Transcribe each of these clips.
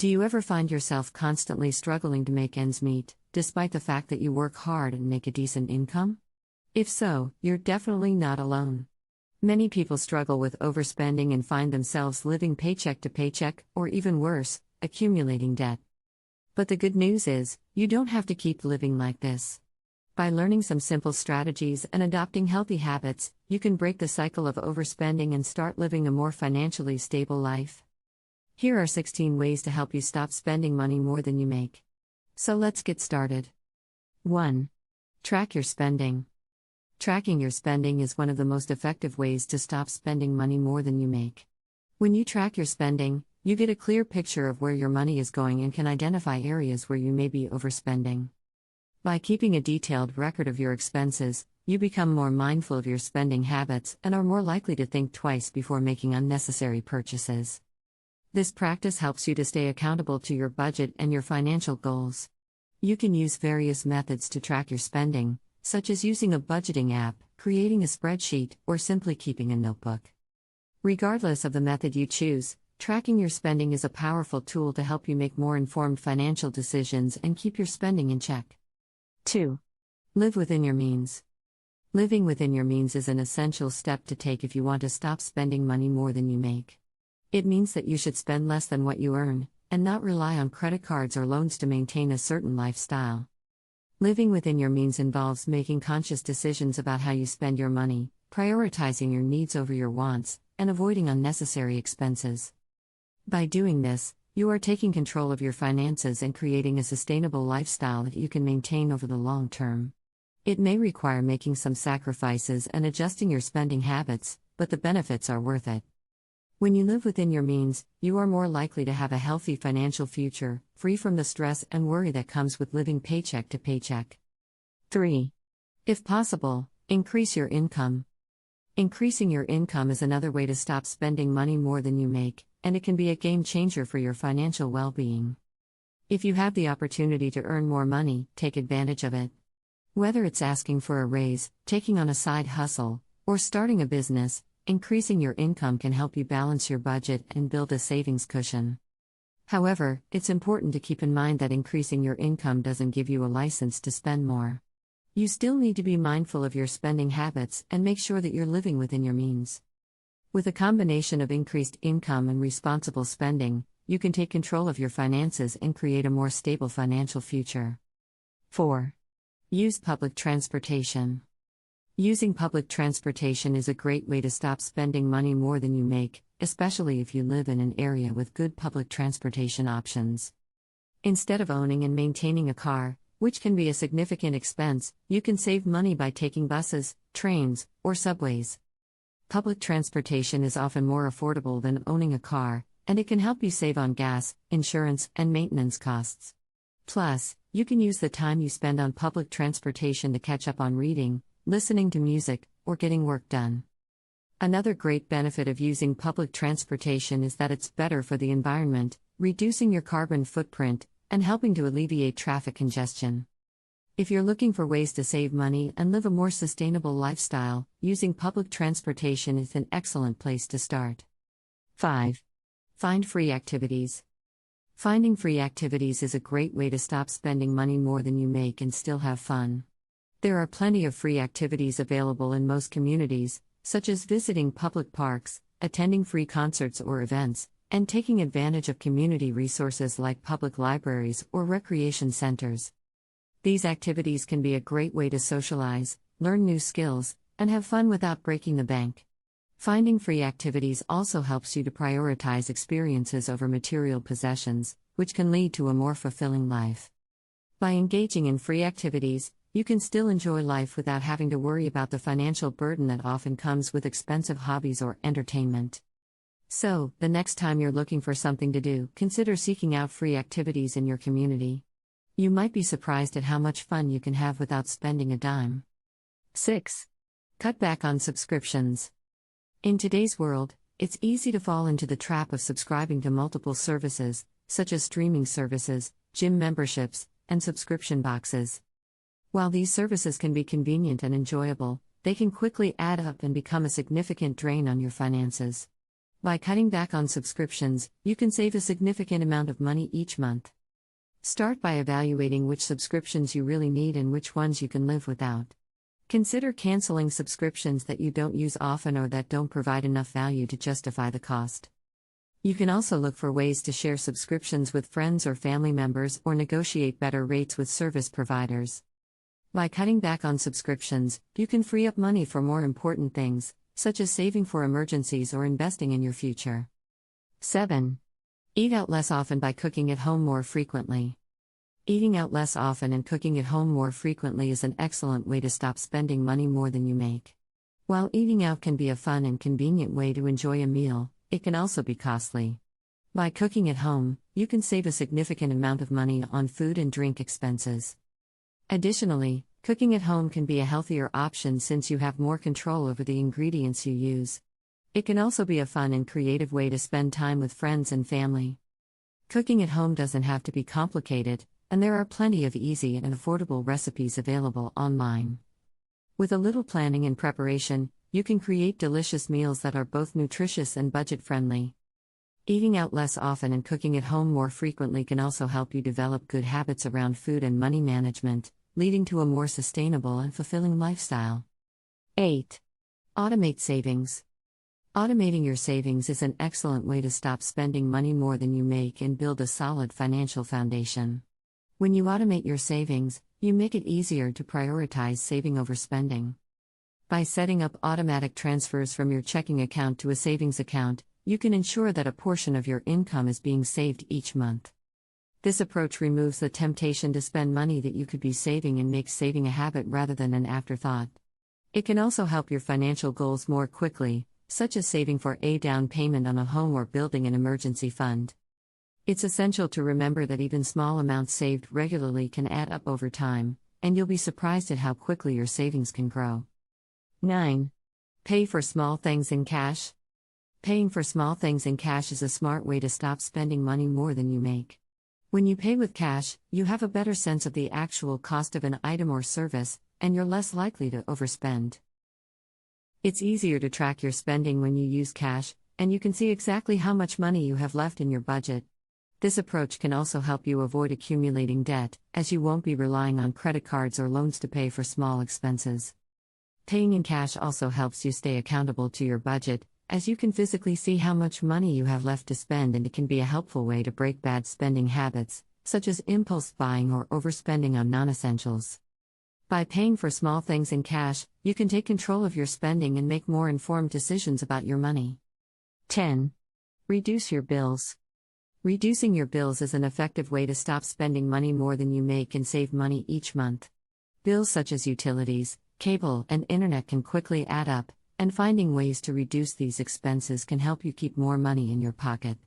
Do you ever find yourself constantly struggling to make ends meet, despite the fact that you work hard and make a decent income? If so, you're definitely not alone. Many people struggle with overspending and find themselves living paycheck to paycheck, or even worse, accumulating debt. But the good news is, you don't have to keep living like this. By learning some simple strategies and adopting healthy habits, you can break the cycle of overspending and start living a more financially stable life. Here are 16 ways to help you stop spending money more than you make. So let's get started. 1. Track your spending. Tracking your spending is one of the most effective ways to stop spending money more than you make. When you track your spending, you get a clear picture of where your money is going and can identify areas where you may be overspending. By keeping a detailed record of your expenses, you become more mindful of your spending habits and are more likely to think twice before making unnecessary purchases. This practice helps you to stay accountable to your budget and your financial goals. You can use various methods to track your spending, such as using a budgeting app, creating a spreadsheet, or simply keeping a notebook. Regardless of the method you choose, tracking your spending is a powerful tool to help you make more informed financial decisions and keep your spending in check. 2. Live within your means. Living within your means is an essential step to take if you want to stop spending money more than you make. It means that you should spend less than what you earn, and not rely on credit cards or loans to maintain a certain lifestyle. Living within your means involves making conscious decisions about how you spend your money, prioritizing your needs over your wants, and avoiding unnecessary expenses. By doing this, you are taking control of your finances and creating a sustainable lifestyle that you can maintain over the long term. It may require making some sacrifices and adjusting your spending habits, but the benefits are worth it. When you live within your means, you are more likely to have a healthy financial future, free from the stress and worry that comes with living paycheck to paycheck. 3. If possible, increase your income. Increasing your income is another way to stop spending money more than you make, and it can be a game changer for your financial well-being. If you have the opportunity to earn more money, take advantage of it. Whether it's asking for a raise, taking on a side hustle, or starting a business, increasing your income can help you balance your budget and build a savings cushion. However, it's important to keep in mind that increasing your income doesn't give you a license to spend more. You still need to be mindful of your spending habits and make sure that you're living within your means. With a combination of increased income and responsible spending, you can take control of your finances and create a more stable financial future. 4. Use public transportation. Using public transportation is a great way to stop spending money more than you make, especially if you live in an area with good public transportation options. Instead of owning and maintaining a car, which can be a significant expense, you can save money by taking buses, trains, or subways. Public transportation is often more affordable than owning a car, and it can help you save on gas, insurance, and maintenance costs. Plus, you can use the time you spend on public transportation to catch up on reading, listening to music, or getting work done. Another great benefit of using public transportation is that it's better for the environment, reducing your carbon footprint, and helping to alleviate traffic congestion. If you're looking for ways to save money and live a more sustainable lifestyle, using public transportation is an excellent place to start. 5. Find free activities. Finding free activities is a great way to stop spending money more than you make and still have fun. There are plenty of free activities available in most communities, such as visiting public parks, attending free concerts or events, and taking advantage of community resources like public libraries or recreation centers. These activities can be a great way to socialize, learn new skills, and have fun without breaking the bank. Finding free activities also helps you to prioritize experiences over material possessions, which can lead to a more fulfilling life. By engaging in free activities, you can still enjoy life without having to worry about the financial burden that often comes with expensive hobbies or entertainment. So, the next time you're looking for something to do, consider seeking out free activities in your community. You might be surprised at how much fun you can have without spending a dime. 6. Cut back on subscriptions. In today's world, it's easy to fall into the trap of subscribing to multiple services, such as streaming services, gym memberships, and subscription boxes. While these services can be convenient and enjoyable, they can quickly add up and become a significant drain on your finances. By cutting back on subscriptions, you can save a significant amount of money each month. Start by evaluating which subscriptions you really need and which ones you can live without. Consider canceling subscriptions that you don't use often or that don't provide enough value to justify the cost. You can also look for ways to share subscriptions with friends or family members or negotiate better rates with service providers. By cutting back on subscriptions, you can free up money for more important things, such as saving for emergencies or investing in your future. 7. Eat out less often by cooking at home more frequently. Eating out less often and cooking at home more frequently is an excellent way to stop spending money more than you make. While eating out can be a fun and convenient way to enjoy a meal, it can also be costly. By cooking at home, you can save a significant amount of money on food and drink expenses. Additionally, cooking at home can be a healthier option since you have more control over the ingredients you use. It can also be a fun and creative way to spend time with friends and family. Cooking at home doesn't have to be complicated, and there are plenty of easy and affordable recipes available online. With a little planning and preparation, you can create delicious meals that are both nutritious and budget-friendly. Eating out less often and cooking at home more frequently can also help you develop good habits around food and money management, leading to a more sustainable and fulfilling lifestyle. 8. Automate savings. Automating your savings is an excellent way to stop spending money more than you make and build a solid financial foundation. When you automate your savings, you make it easier to prioritize saving over spending. By setting up automatic transfers from your checking account to a savings account, you can ensure that a portion of your income is being saved each month. This approach removes the temptation to spend money that you could be saving and makes saving a habit rather than an afterthought. It can also help your financial goals more quickly, such as saving for a down payment on a home or building an emergency fund. It's essential to remember that even small amounts saved regularly can add up over time, and you'll be surprised at how quickly your savings can grow. 9. Pay for small things in cash. Paying for small things in cash is a smart way to stop spending money more than you make. When you pay with cash, you have a better sense of the actual cost of an item or service, and you're less likely to overspend. It's easier to track your spending when you use cash, and you can see exactly how much money you have left in your budget. This approach can also help you avoid accumulating debt, as you won't be relying on credit cards or loans to pay for small expenses. Paying in cash also helps you stay accountable to your budget, as you can physically see how much money you have left to spend, and it can be a helpful way to break bad spending habits, such as impulse buying or overspending on non-essentials. By paying for small things in cash, you can take control of your spending and make more informed decisions about your money. 10. Reduce your bills. Reducing your bills is an effective way to stop spending money more than you make and save money each month. Bills such as utilities, cable, and internet can quickly add up, and finding ways to reduce these expenses can help you keep more money in your pocket.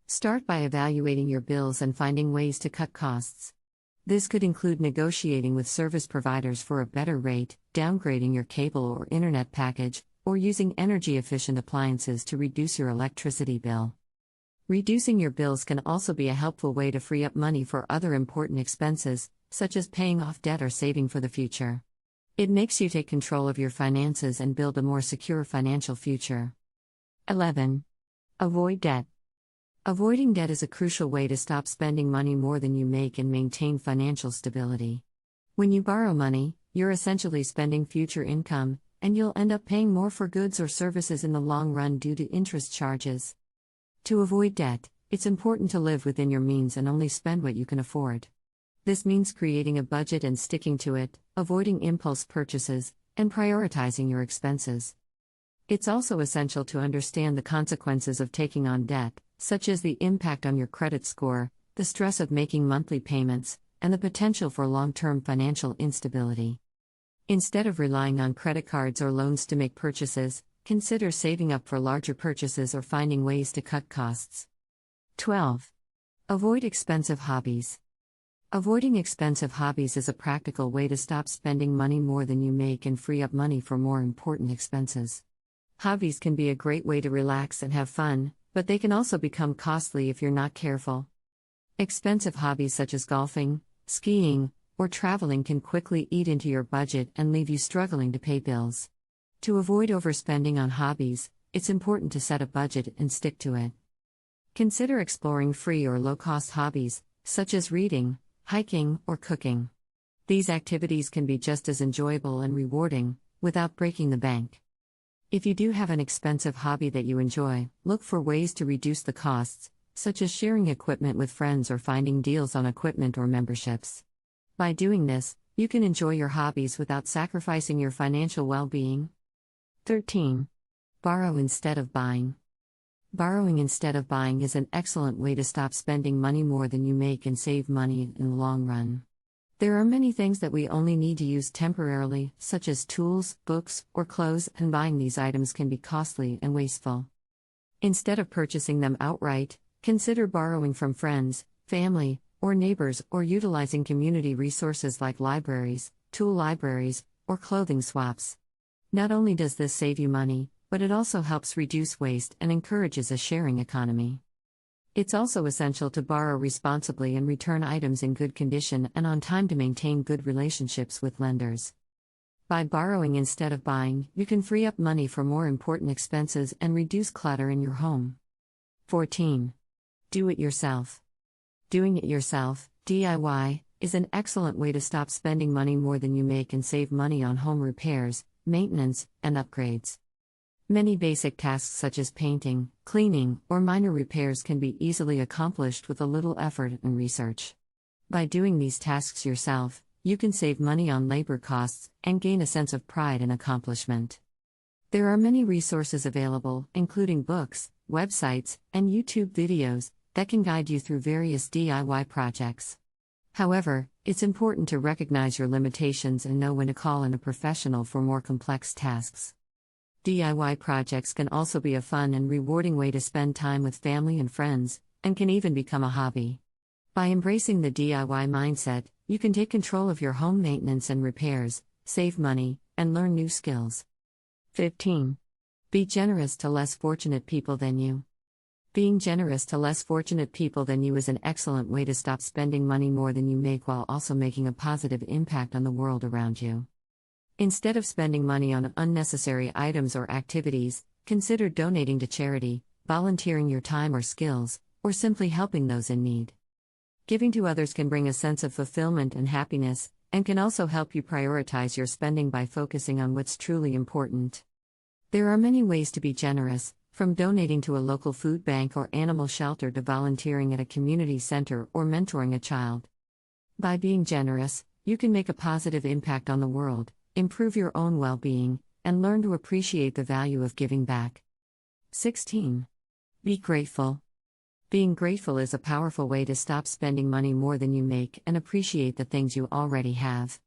Start by evaluating your bills and finding ways to cut costs. This could include negotiating with service providers for a better rate, downgrading your cable or internet package, or using energy-efficient appliances to reduce your electricity bill. Reducing your bills can also be a helpful way to free up money for other important expenses, such as paying off debt or saving for the future. It makes you take control of your finances and build a more secure financial future. 11. Avoid debt. Avoiding debt is a crucial way to stop spending money more than you make and maintain financial stability. When you borrow money, you're essentially spending future income, and you'll end up paying more for goods or services in the long run due to interest charges. To avoid debt, it's important to live within your means and only spend what you can afford. This means creating a budget and sticking to it, avoiding impulse purchases, and prioritizing your expenses. It's also essential to understand the consequences of taking on debt, such as the impact on your credit score, the stress of making monthly payments, and the potential for long-term financial instability. Instead of relying on credit cards or loans to make purchases, consider saving up for larger purchases or finding ways to cut costs. 12. Avoid expensive hobbies. Avoiding expensive hobbies is a practical way to stop spending money more than you make and free up money for more important expenses. Hobbies can be a great way to relax and have fun, but they can also become costly if you're not careful. Expensive hobbies such as golfing, skiing, or traveling can quickly eat into your budget and leave you struggling to pay bills. To avoid overspending on hobbies, it's important to set a budget and stick to it. Consider exploring free or low-cost hobbies, such as reading, hiking, or cooking. These activities can be just as enjoyable and rewarding, without breaking the bank. If you do have an expensive hobby that you enjoy, look for ways to reduce the costs, such as sharing equipment with friends or finding deals on equipment or memberships. By doing this, you can enjoy your hobbies without sacrificing your financial well-being. 13. Borrow instead of buying. Borrowing instead of buying is an excellent way to stop spending money more than you make and save money in the long run. There are many things that we only need to use temporarily, such as tools, books, or clothes, and buying these items can be costly and wasteful. Instead of purchasing them outright, consider borrowing from friends, family, or neighbors, or utilizing community resources like libraries, tool libraries, or clothing swaps. Not only does this save you money, but it also helps reduce waste and encourages a sharing economy. It's also essential to borrow responsibly and return items in good condition and on time to maintain good relationships with lenders. By borrowing instead of buying, you can free up money for more important expenses and reduce clutter in your home. 14. Do it yourself. Doing it yourself, DIY, is an excellent way to stop spending money more than you make and save money on home repairs, maintenance, and upgrades. Many basic tasks such as painting, cleaning, or minor repairs can be easily accomplished with a little effort and research. By doing these tasks yourself, you can save money on labor costs and gain a sense of pride and accomplishment. There are many resources available, including books, websites, and YouTube videos, that can guide you through various DIY projects. However, it's important to recognize your limitations and know when to call in a professional for more complex tasks. DIY projects can also be a fun and rewarding way to spend time with family and friends, and can even become a hobby. By embracing the DIY mindset, you can take control of your home maintenance and repairs, save money, and learn new skills. 15. Be generous to less fortunate people than you. Being generous to less fortunate people than you is an excellent way to stop spending money more than you make while also making a positive impact on the world around you. Instead of spending money on unnecessary items or activities, consider donating to charity, volunteering your time or skills, or simply helping those in need. Giving to others can bring a sense of fulfillment and happiness, and can also help you prioritize your spending by focusing on what's truly important. There are many ways to be generous, from donating to a local food bank or animal shelter to volunteering at a community center or mentoring a child. By being generous, you can make a positive impact on the world, improve your own well-being, and learn to appreciate the value of giving back. 16. Be grateful. Being grateful is a powerful way to stop spending money more than you make and appreciate the things you already have.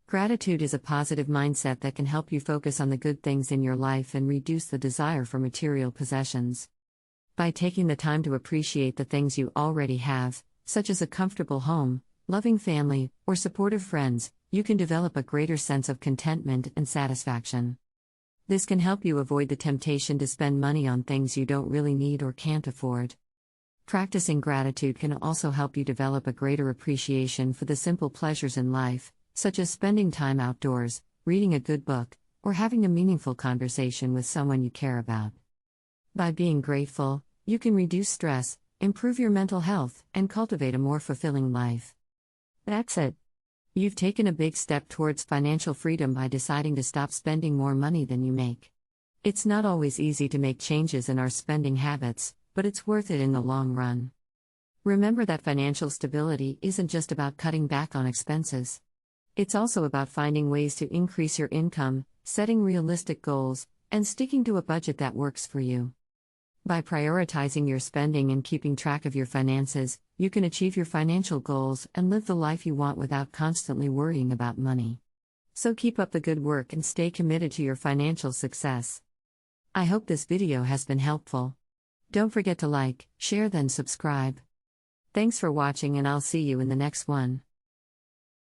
Gratitude is a positive mindset that can help you focus on the good things in your life and reduce the desire for material possessions. By taking the time to appreciate the things you already have, such as a comfortable home, loving family, or supportive friends, you can develop a greater sense of contentment and satisfaction. This can help you avoid the temptation to spend money on things you don't really need or can't afford. Practicing gratitude can also help you develop a greater appreciation for the simple pleasures in life, such as spending time outdoors, reading a good book, or having a meaningful conversation with someone you care about. By being grateful, you can reduce stress, improve your mental health, and cultivate a more fulfilling life. That's it. You've taken a big step towards financial freedom by deciding to stop spending more money than you make. It's not always easy to make changes in our spending habits, but it's worth it in the long run. Remember that financial stability isn't just about cutting back on expenses. It's also about finding ways to increase your income, setting realistic goals, and sticking to a budget that works for you. By prioritizing your spending and keeping track of your finances, you can achieve your financial goals and live the life you want without constantly worrying about money. So keep up the good work and stay committed to your financial success. I hope this video has been helpful. Don't forget to like, share, then subscribe. Thanks for watching, and I'll see you in the next one.